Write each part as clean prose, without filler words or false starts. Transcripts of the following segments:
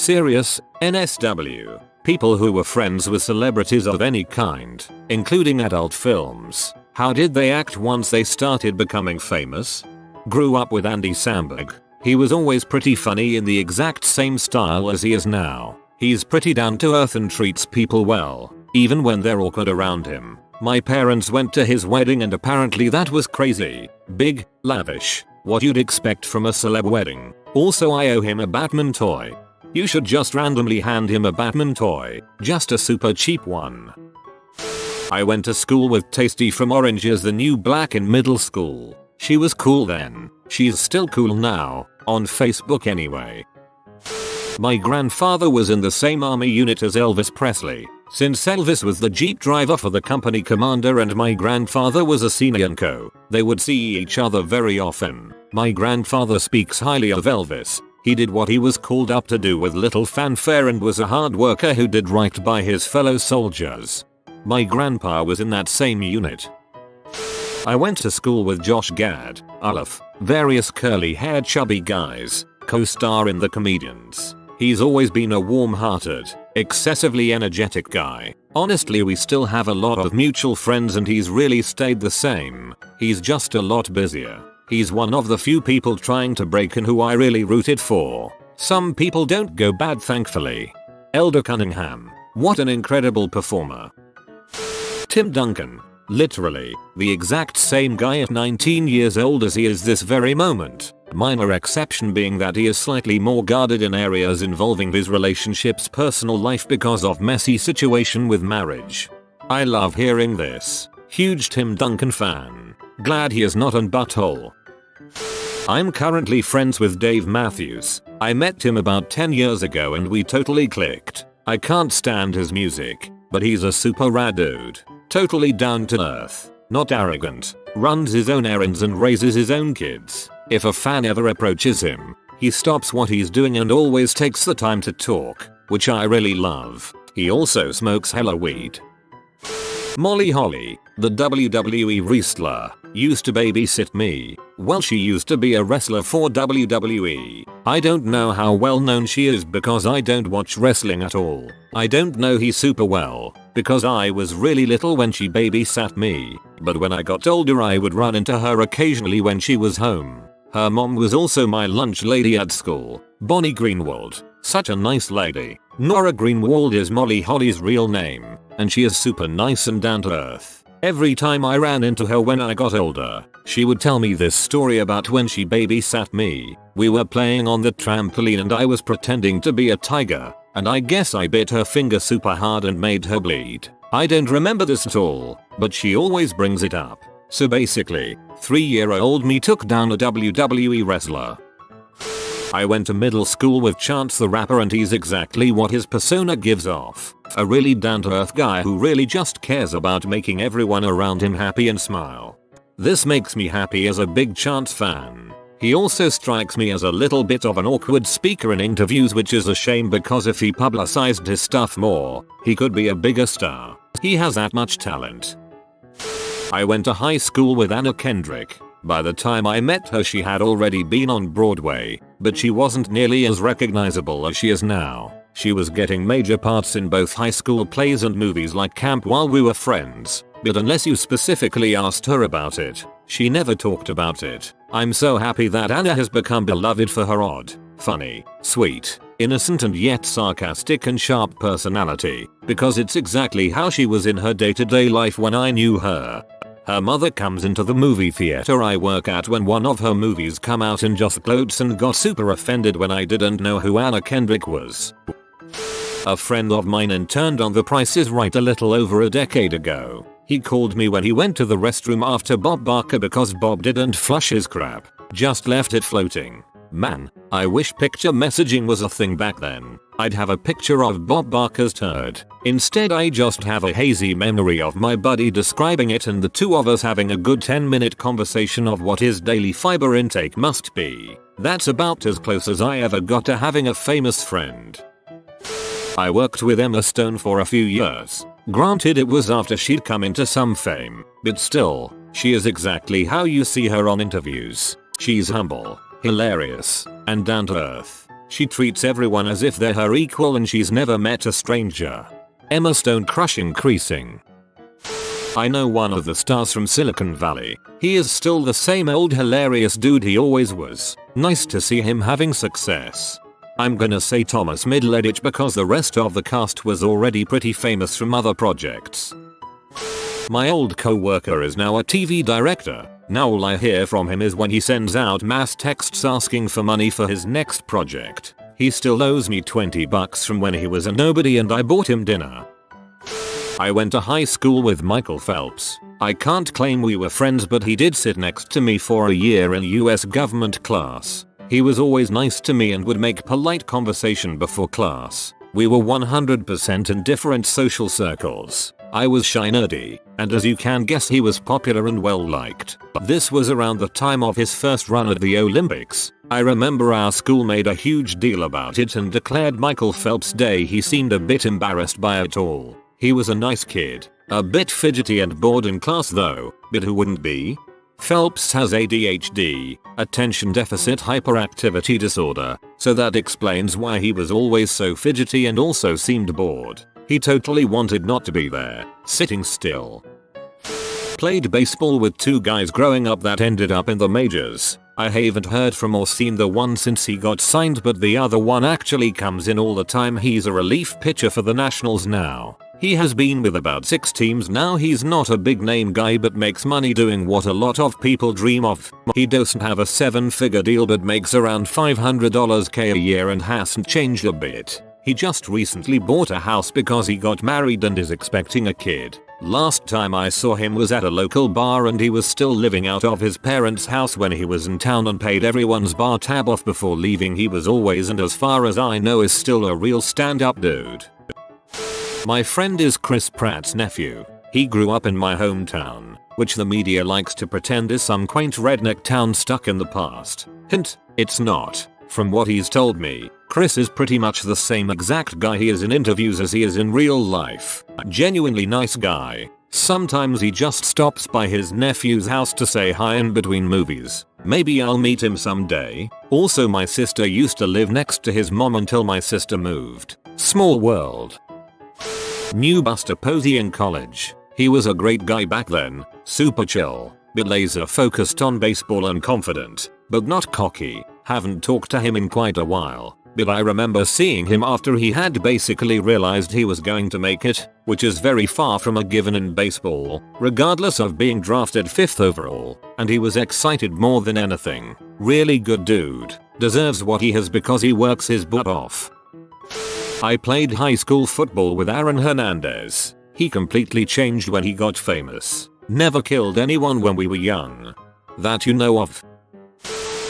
Serious, NSW. People who were friends with celebrities of any kind, including adult films. How did they act once they started becoming famous? Grew up with Andy Samberg. He was always pretty funny in the exact same style as he is now. He's pretty down to earth and treats people well, even when they're awkward around him. My parents went to his wedding and apparently that was crazy. Big, lavish. What you'd expect from a celeb wedding. Also I owe him a Batman toy. You should just randomly hand him a Batman toy. Just a super cheap one. I went to school with Tasty from Orange as the new black in middle school. She was cool then. She's still cool now. On Facebook anyway. My grandfather was in the same army unit as Elvis Presley. Since Elvis was the jeep driver for the company commander and my grandfather was a senior co, they would see each other very often. My grandfather speaks highly of Elvis. He did what he was called up to do with little fanfare and was a hard worker who did right by his fellow soldiers. My grandpa was in that same unit. I went to school with Josh Gad, Olaf, various curly-haired chubby guys, co-star in The Comedians. He's always been a warm-hearted, excessively energetic guy. Honestly, we still have a lot of mutual friends and he's really stayed the same. He's just a lot busier. He's one of the few people trying to break in who I really rooted for. Some people don't go bad, thankfully. Elder Cunningham. What an incredible performer. Tim Duncan. Literally, the exact same guy at 19 years old as he is this very moment. Minor exception being that he is slightly more guarded in areas involving his relationship's personal life because of messy situation with marriage. I love hearing this. Huge Tim Duncan fan. Glad he is not on butthole. I'm currently friends with Dave Matthews. I met him about 10 years ago and we totally clicked. I can't stand his music, but he's a super rad dude. Totally down to earth, not arrogant, runs his own errands and raises his own kids. If a fan ever approaches him, he stops what he's doing and always takes the time to talk, which I really love. He also smokes hella weed. Molly Holly, the WWE wrestler, used to babysit me. Well, she used to be a wrestler for WWE. I don't know how well known she is because I don't watch wrestling at all. I don't know he super well because I was really little when she babysat me, but when I got older I would run into her occasionally when she was home. Her mom was also my lunch lady at school, Bonnie Greenwald. Such a nice lady. Nora Greenwald is Molly Holly's real name, and she is super nice and down to earth. Every time I ran into her when I got older, she would tell me this story about when she babysat me. We were playing on the trampoline and I was pretending to be a tiger, and I guess I bit her finger super hard and made her bleed. I don't remember this at all, but she always brings it up. So basically, 3-year-old me took down a WWE wrestler. I went to middle school with Chance the Rapper and he's exactly what his persona gives off. A really down-to-earth guy who really just cares about making everyone around him happy and smile. This makes me happy as a big Chance fan. He also strikes me as a little bit of an awkward speaker in interviews, which is a shame because if he publicized his stuff more, he could be a bigger star. He has that much talent. I went to high school with Anna Kendrick. By the time I met her she had already been on Broadway, but she wasn't nearly as recognizable as she is now. She was getting major parts in both high school plays and movies like Camp while we were friends, but unless you specifically asked her about it, she never talked about it. I'm so happy that Anna has become beloved for her odd, funny, sweet, innocent and yet sarcastic and sharp personality, because it's exactly how she was in her day-to-day life when I knew her. Her mother comes into the movie theater I work at when one of her movies come out and just gloats and got super offended when I didn't know who Anna Kendrick was. A friend of mine interned on The Price is Right a little over a decade ago. He called me when he went to the restroom after Bob Barker because Bob didn't flush his crap, just left it floating. Man, I wish picture messaging was a thing back then. I'd have a picture of Bob Barker's turd. Instead I just have a hazy memory of my buddy describing it and the two of us having a good 10-minute conversation of what his daily fiber intake must be. That's about as close as I ever got to having a famous friend. I worked with Emma Stone for a few years. Granted it was after she'd come into some fame, but still, she is exactly how you see her on interviews. She's humble, hilarious, and down to earth. She treats everyone as if they're her equal and she's never met a stranger. Emma Stone crush increasing. I know one of the stars from Silicon Valley. He is still the same old hilarious dude he always was. Nice to see him having success. I'm gonna say Thomas Middleditch because the rest of the cast was already pretty famous from other projects. My old co-worker is now a TV director. Now all I hear from him is when he sends out mass texts asking for money for his next project. He still owes me $20 from when he was a nobody and I bought him dinner. I went to high school with Michael Phelps. I can't claim we were friends, but he did sit next to me for a year in US government class. He was always nice to me and would make polite conversation before class. We were 100% in different social circles. I was shy nerdy, and as you can guess he was popular and well liked. This was around the time of his first run at the Olympics. I remember our school made a huge deal about it and declared Michael Phelps Day. He seemed a bit embarrassed by it all. He was a nice kid, a bit fidgety and bored in class though, but who wouldn't be? Phelps has ADHD, attention deficit hyperactivity disorder, so that explains why he was always so fidgety and also seemed bored. He totally wanted not to be there, sitting still. Played baseball with two guys growing up that ended up in the majors. I haven't heard from or seen the one since he got signed, but the other one actually comes in all the time. He's a relief pitcher for the Nationals now. He has been with about 6 teams now. He's not a big name guy but makes money doing what a lot of people dream of. He doesn't have a 7-figure deal but makes around $500K a year and hasn't changed a bit. He just recently bought a house because he got married and is expecting a kid. Last time I saw him was at a local bar and he was still living out of his parents' house when he was in town and paid everyone's bar tab off before leaving. He was always, and as far as I know, is still a real stand-up dude. My friend is Chris Pratt's nephew. He grew up in my hometown, which the media likes to pretend is some quaint redneck town stuck in the past. Hint, it's not. From what he's told me, Chris is pretty much the same exact guy he is in interviews as he is in real life. A genuinely nice guy. Sometimes he just stops by his nephew's house to say hi in between movies. Maybe I'll meet him someday. Also, my sister used to live next to his mom until my sister moved. Small world. Knew Buster Posey in college. He was a great guy back then, super chill, but laser focused on baseball and confident, but not cocky. Haven't talked to him in quite a while, but I remember seeing him after he had basically realized he was going to make it, which is very far from a given in baseball, regardless of being drafted 5th overall, and he was excited more than anything. Really good dude, deserves what he has because he works his butt off. I played high school football with Hernandez. He completely changed when he got famous. Never killed anyone when we were young. That you know of.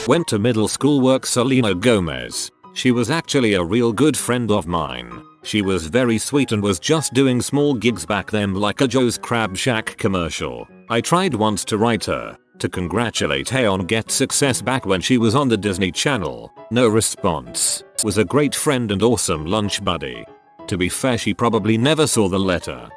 Went to middle school work Selena Gomez. She was actually a real good friend of mine. She was very sweet and was just doing small gigs back then like a Joe's Crab Shack commercial. I tried once to write her, to congratulate her on Get Success back when she was on the Disney Channel. No response. Was a great friend and awesome lunch buddy. To be fair, she probably never saw the letter.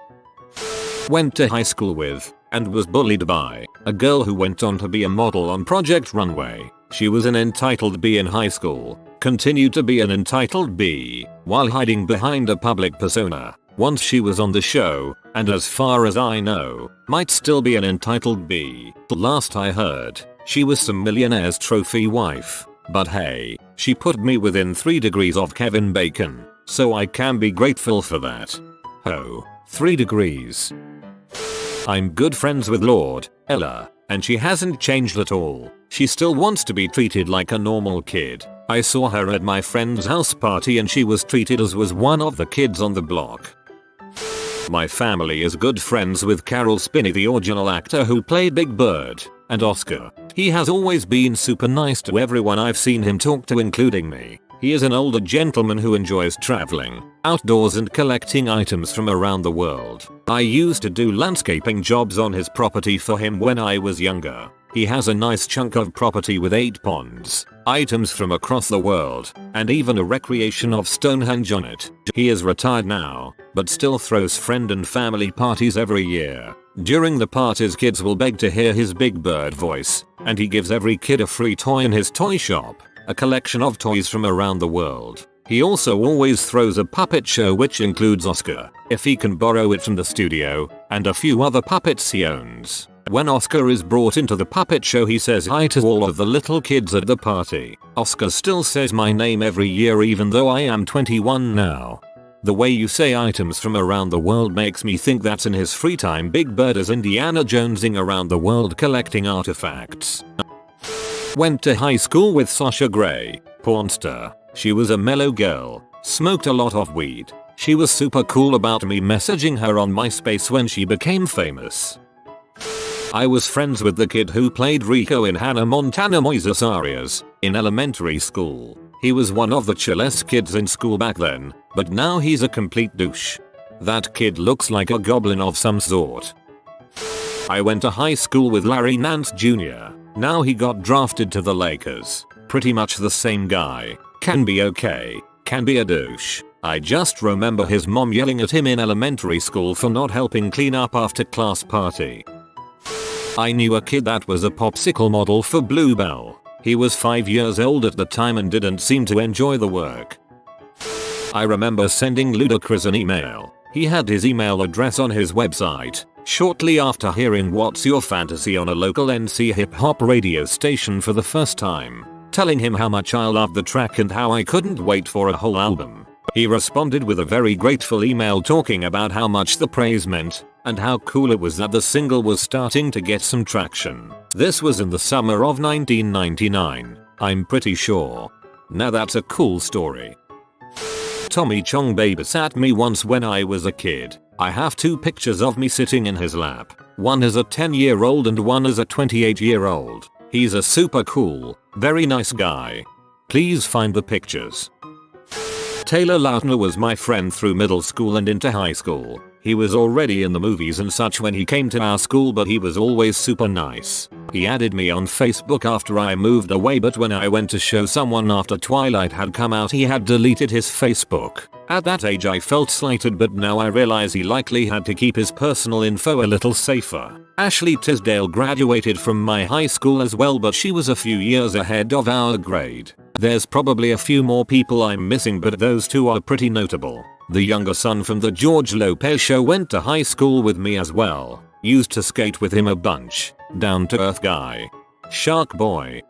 Went to high school with, and was bullied by, a girl who went on to be a model on Project Runway. She was an entitled B in high school, continued to be an entitled B, while hiding behind a public persona. Once she was on the show, and as far as I know, might still be an entitled B. Last I heard, she was some millionaire's trophy wife. But hey, she put me within 3 degrees of Kevin Bacon, so I can be grateful for that. Oh, 3 degrees. I'm good friends with Lord Ella, and she hasn't changed at all. She still wants to be treated like a normal kid. I saw her at my friend's house party and she was treated as was one of the kids on the block. My family is good friends with Carol Spinney, the original actor who played Big Bird, and Oscar. He has always been super nice to everyone I've seen him talk to, including me. He is an older gentleman who enjoys traveling outdoors and collecting items from around the world. I used to do landscaping jobs on his property for him when I was younger. He has a nice chunk of property with 8 ponds, items from across the world, and even a recreation of Stonehenge on it. He is retired now, but still throws friend and family parties every year. During the parties, kids will beg to hear his Big Bird voice, and he gives every kid a free toy in his toy shop. a collection of toys from around the world. He also always throws a puppet show which includes Oscar, if he can borrow it from the studio, and a few other puppets he owns. When Oscar is brought into the puppet show he says hi to all of the little kids at the party. Oscar still says my name every year even though I am 21 now. The way you say items from around the world makes me think that's in his free time Big Bird is Indiana Jonesing around the world collecting artifacts. Went to high school with Sasha Grey, porn star. She was a mellow girl, smoked a lot of weed. She was super cool about me messaging her on MySpace when she became famous. I was friends with the kid who played Rico in Hannah Montana Moises Arias in elementary school. He was one of the chillest kids in school back then, but now he's a complete douche. That kid looks like a goblin of some sort. I went to high school with Larry Nance Jr. Now he got drafted to the Lakers. Pretty much the same guy. Can be okay, can be a douche. I just remember his mom yelling at him in elementary school for not helping clean up after class party. I knew a kid that was a popsicle model for Bluebell. He was 5 years old at the time and didn't seem to enjoy the work. I remember sending Ludacris an email. He had his email address on his website. Shortly after hearing What's Your Fantasy on a local NC hip hop radio station for the first time, telling him how much I loved the track and how I couldn't wait for a whole album. He responded with a very grateful email talking about how much the praise meant and how cool it was that the single was starting to get some traction. This was in the summer of 1999, I'm pretty sure. Now that's a cool story. Tommy Chong babysat me once when I was a kid. I have 2 pictures of me sitting in his lap. One is a 10-year-old and one is a 28-year-old. He's a super cool, very nice guy. Please find the pictures. Taylor Lautner was my friend through middle school and into high school. He was already in the movies and such when he came to our school, but he was always super nice. He added me on Facebook after I moved away, but when I went to show someone after Twilight had come out he had deleted his Facebook. At that age I felt slighted, but now I realize he likely had to keep his personal info a little safer. Ashley Tisdale graduated from my high school as well, but she was a few years ahead of our grade. There's probably a few more people I'm missing, but those 2 are pretty notable. The younger son from the George Lopez show went to high school with me as well. Used to skate with him a bunch. Down to earth guy. Shark boy.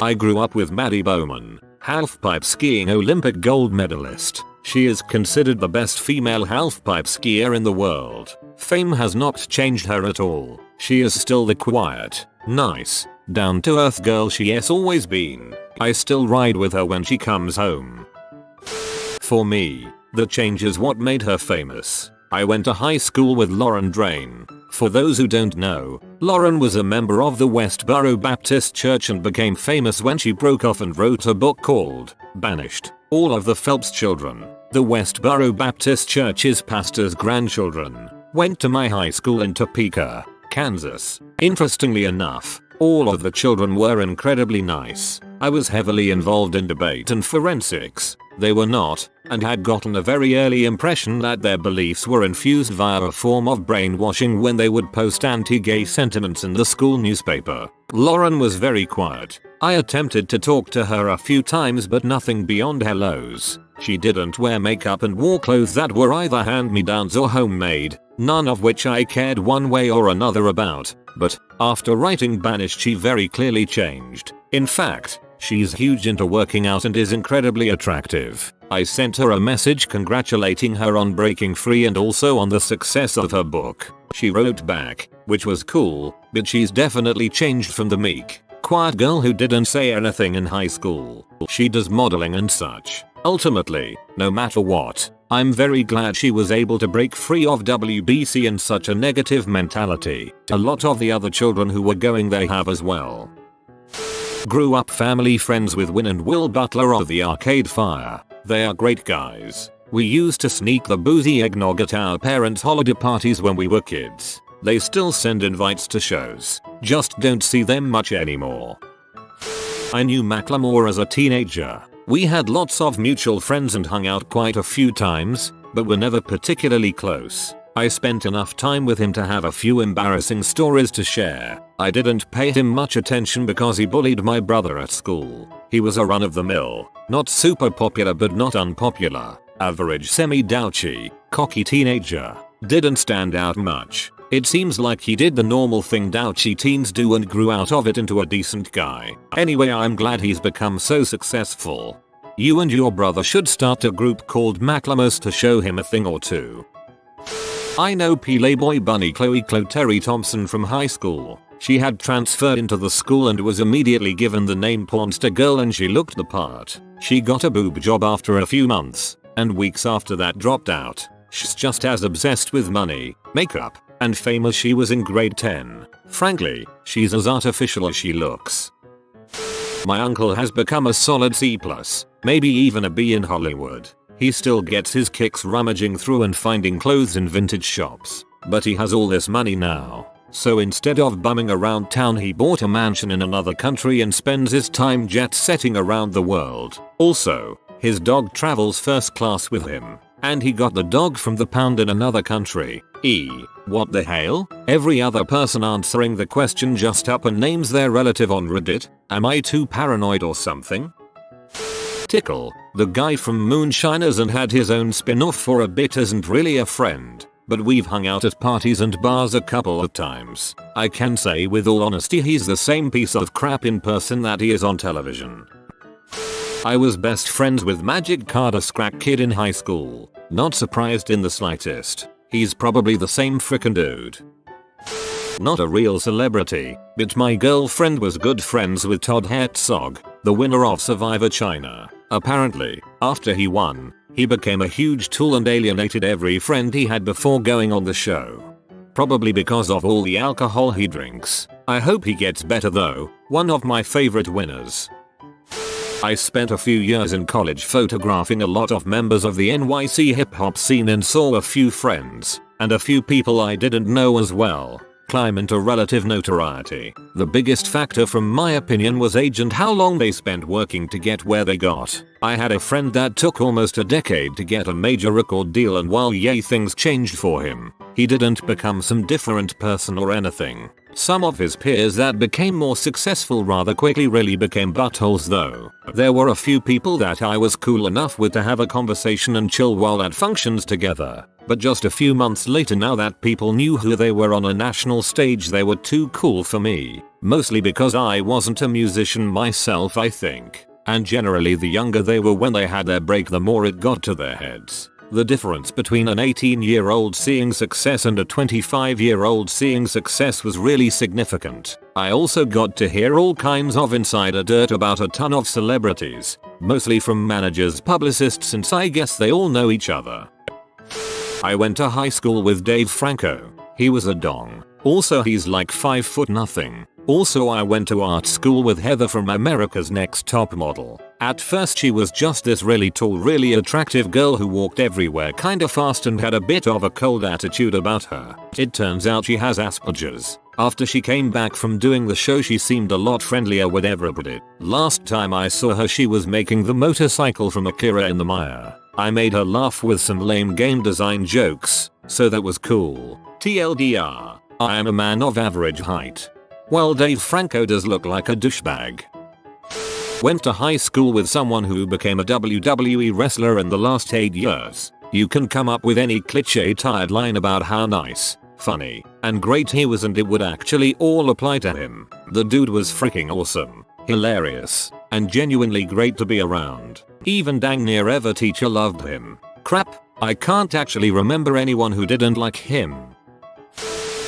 I grew up with Maddie Bowman, halfpipe skiing Olympic gold medalist. She is considered the best female halfpipe skier in the world. Fame has not changed her at all. She is still the quiet, nice, down to earth girl she has always been. I still ride with her when she comes home. For me, the change is what made her famous. I went to high school with Lauren Drain. For those who don't know, Lauren was a member of the Westboro Baptist Church and became famous when she broke off and wrote a book called Banished. All of the Phelps children, the Westboro Baptist Church's pastor's grandchildren, went to my high school in Topeka, Kansas. Interestingly enough, all of the children were incredibly nice. I was heavily involved in debate and forensics. They were not, and had gotten a very early impression that their beliefs were infused via a form of brainwashing when they would post anti-gay sentiments in the school newspaper. Lauren was very quiet. I attempted to talk to her a few times, but nothing beyond hellos. She didn't wear makeup and wore clothes that were either hand-me-downs or homemade, none of which I cared one way or another about. But after writing Banished she very clearly changed. In fact, she's huge into working out and is incredibly attractive. I sent her a message congratulating her on breaking free and also on the success of her book. She wrote back, which was cool, but she's definitely changed from the meek, quiet girl who didn't say anything in high school. She does modeling and such. Ultimately, no matter what, I'm very glad she was able to break free of WBC and such a negative mentality. A lot of the other children who were going there have as well. Grew up family friends with Win and Will Butler of the Arcade Fire. They are great guys. We used to sneak the boozy eggnog at our parents' holiday parties when we were kids. They still send invites to shows. Just don't see them much anymore. I knew Macklemore as a teenager. We had lots of mutual friends and hung out quite a few times, but were never particularly close. I spent enough time with him to have a few embarrassing stories to share. I didn't pay him much attention because he bullied my brother at school. He was a run-of-the-mill, not super popular but not unpopular, average semi-douchy, cocky teenager. Didn't stand out much. It seems like he did the normal thing douchy teens do and grew out of it into a decent guy. Anyway, I'm glad he's become so successful. You and your brother should start a group called Macklemores to show him a thing or two. I know Playboy bunny Chloe Terry Thompson from high school. She had transferred into the school and was immediately given the name Pornster Girl and she looked the part. She got a boob job after a few months, and weeks after that dropped out. She's just as obsessed with money, makeup, and fame as she was in grade 10. Frankly, she's as artificial as she looks. My uncle has become a solid C+, maybe even a B in Hollywood. He still gets his kicks rummaging through and finding clothes in vintage shops. But he has all this money now. So instead of bumming around town he bought a mansion in another country and spends his time jet-setting around the world. Also, his dog travels first class with him. And he got the dog from the pound in another country. What the hell? Every other person answering the question just up and names their relative on Reddit. Am I too paranoid or something? Tickle, the guy from Moonshiners and had his own spin-off for a bit, isn't really a friend, but we've hung out at parties and bars a couple of times. I can say with all honesty he's the same piece of crap in person that he is on television. I was best friends with Magic Card Crack Kid in high school. Not surprised in the slightest. He's probably the same frickin' dude. Not a real celebrity, but my girlfriend was good friends with Todd Herzog, the winner of Survivor China. Apparently, after he won, he became a huge tool and alienated every friend he had before going on the show. Probably because of all the alcohol he drinks. I hope he gets better though, one of my favorite winners. I spent a few years in college photographing a lot of members of the NYC hip hop scene and saw a few friends, and a few people I didn't know as well, climb into relative notoriety. The biggest factor from my opinion was age and how long they spent working to get where they got. I had a friend that took almost a decade to get a major record deal, and while things changed for him, he didn't become some different person or anything. Some of his peers that became more successful rather quickly really became buttholes though. There were a few people that I was cool enough with to have a conversation and chill while at functions together. But just a few months later, now that people knew who they were on a national stage, they were too cool for me. Mostly because I wasn't a musician myself, I think. And generally the younger they were when they had their break, the more it got to their heads. The difference between an 18-year-old seeing success and a 25-year-old seeing success was really significant. I also got to hear all kinds of insider dirt about a ton of celebrities, mostly from managers, publicists, since I guess they all know each other. I went to high school with Dave Franco. He was a dong. Also he's like 5 foot nothing. Also I went to art school with Heather from America's Next Top Model. At first she was just this really tall, really attractive girl who walked everywhere kinda fast and had a bit of a cold attitude about her. It turns out she has Asperger's. After she came back from doing the show she seemed a lot friendlier with everybody. Last time I saw her she was making the motorcycle from Akira in the Mire. I made her laugh with some lame game design jokes, so that was cool. TLDR, I am a man of average height. Well, Dave Franco does look like a douchebag. Went to high school with someone who became a WWE wrestler in the last 8 years. You can come up with any cliche-tired line about how nice, funny, and great he was and it would actually all apply to him. The dude was freaking awesome, hilarious, and genuinely great to be around. Even dang near every teacher loved him. Crap, I can't actually remember anyone who didn't like him.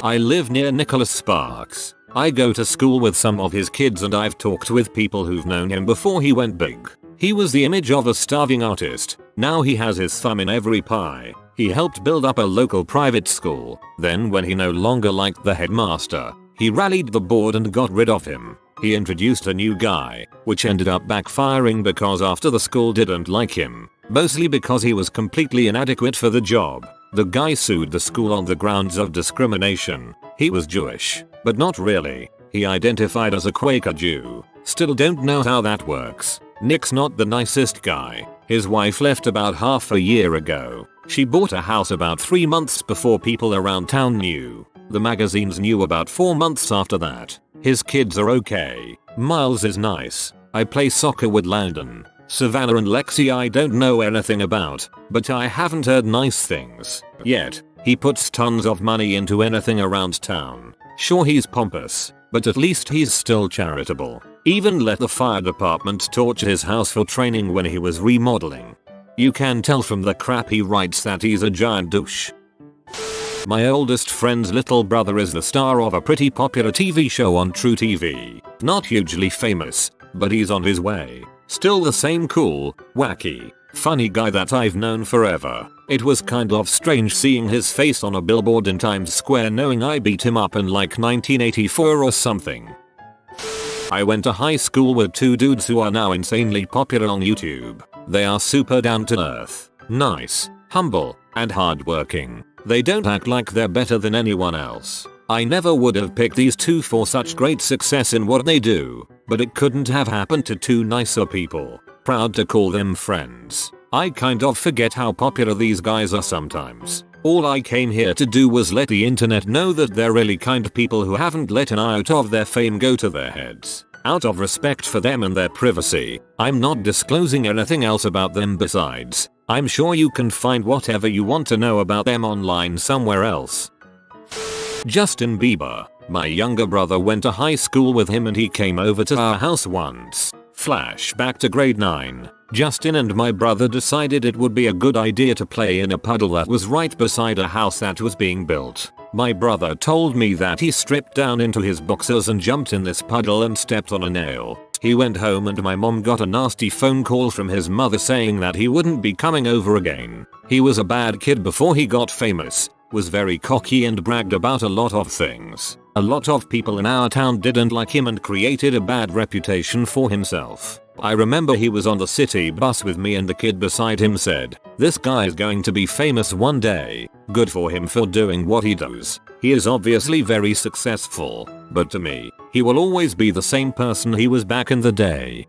I live near Nicholas Sparks. I go to school with some of his kids and I've talked with people who've known him before he went big. He was the image of a starving artist. Now he has his thumb in every pie. He helped build up a local private school. Then when he no longer liked the headmaster, he rallied the board and got rid of him. He introduced a new guy, which ended up backfiring because after the school didn't like him, mostly because he was completely inadequate for the job. The guy sued the school on the grounds of discrimination. He was Jewish, but not really. He identified as a Quaker Jew. Still don't know how that works. Nick's not the nicest guy. His wife left about half a year ago. She bought a house about 3 months before people around town knew. The magazines knew about 4 months after that. His kids are okay. Miles is nice. I play soccer with Landon. Savannah and Lexi I don't know anything about, but I haven't heard nice things yet. He puts tons of money into anything around town. Sure, he's pompous, but at least he's still charitable. Even let the fire department torch his house for training when he was remodeling. You can tell from the crap he writes that he's a giant douche. My oldest friend's little brother is the star of a pretty popular TV show on True TV. Not hugely famous, but he's on his way. Still the same cool, wacky, funny guy that I've known forever. It was kind of strange seeing his face on a billboard in Times Square knowing I beat him up in like 1984 or something. I went to high school with 2 dudes who are now insanely popular on YouTube. They are super down to earth, nice, humble, and hardworking. They don't act like they're better than anyone else. I never would have picked these 2 for such great success in what they do, but it couldn't have happened to 2 nicer people. Proud to call them friends. I kind of forget how popular these guys are sometimes. All I came here to do was let the internet know that they're really kind people who haven't let an iota of their fame go to their heads. Out of respect for them and their privacy, I'm not disclosing anything else about them besides. I'm sure you can find whatever you want to know about them online somewhere else. Justin Bieber. My younger brother went to high school with him and he came over to our house once. Flashback to grade 9. Justin and my brother decided it would be a good idea to play in a puddle that was right beside a house that was being built. My brother told me that he stripped down into his boxers and jumped in this puddle and stepped on a nail. He went home and my mom got a nasty phone call from his mother saying that he wouldn't be coming over again. He was a bad kid before he got famous, was very cocky and bragged about a lot of things. A lot of people in our town didn't like him and created a bad reputation for himself. I remember he was on the city bus with me and the kid beside him said, "This guy is going to be famous one day. Good for him for doing what he does. He is obviously very successful, but to me, he will always be the same person he was back in the day."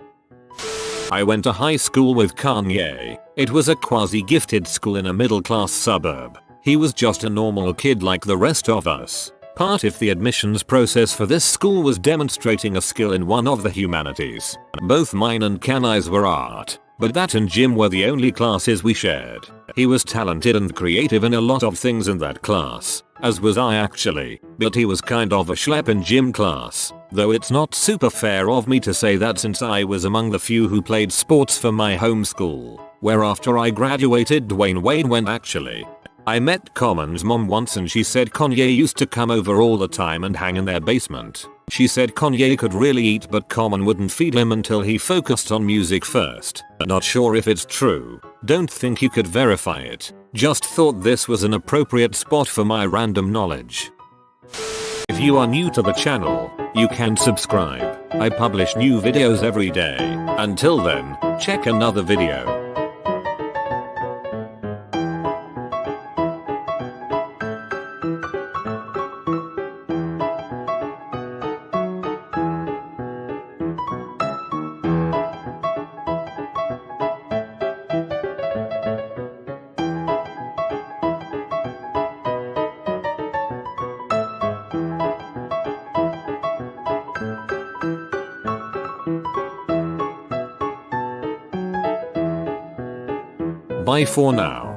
I went to high school with Kanye. It was a quasi-gifted school in a middle-class suburb. He was just a normal kid like the rest of us. Part of the admissions process for this school was demonstrating a skill in one of the humanities. Both mine and Kanye's were art, but that and gym were the only classes we shared. He was talented and creative in a lot of things in that class, as was I actually, but he was kind of a schlep in gym class, though it's not super fair of me to say that since I was among the few who played sports for my home school, where after I graduated Dwayne Wade went actually. I met Common's mom once and she said Kanye used to come over all the time and hang in their basement. She said Kanye could really eat but Common wouldn't feed him until he focused on music first. Not sure if it's true. Don't think you could verify it. Just thought this was an appropriate spot for my random knowledge. If you are new to the channel, you can subscribe. I publish new videos every day. Until then, check another video. Bye for now.